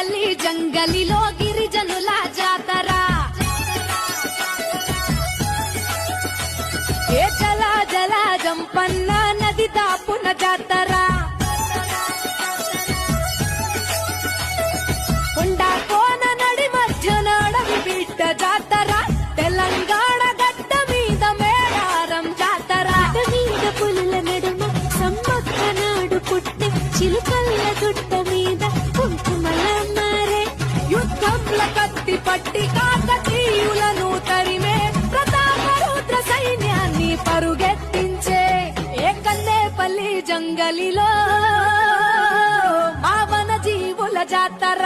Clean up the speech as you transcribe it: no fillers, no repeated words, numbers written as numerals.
కన్నేపల్లి జంగలిలో గిరిజనుల జాతర ఏ జల జంపన్న నది దాపున జాతర కొండా కోన నడి మధ్య నడవి బిడ్డ జాతర తెలంగాణ గడ్డ మీద మేడారం జాతర మీద పులుల నడుమ సమ్మక్క నాడు పుట్టే చిలుకల్ల గుట్ట మీద కుంకుమల మారే యుద్ధంల కత్తి పట్టి కాకతీయులను తరిమే ప్రతాపరుద్ర సైన్యాన్ని పరుగెత్తించే ఏ కన్నేపల్లి జంగలిలో మావన జీవుల జాతర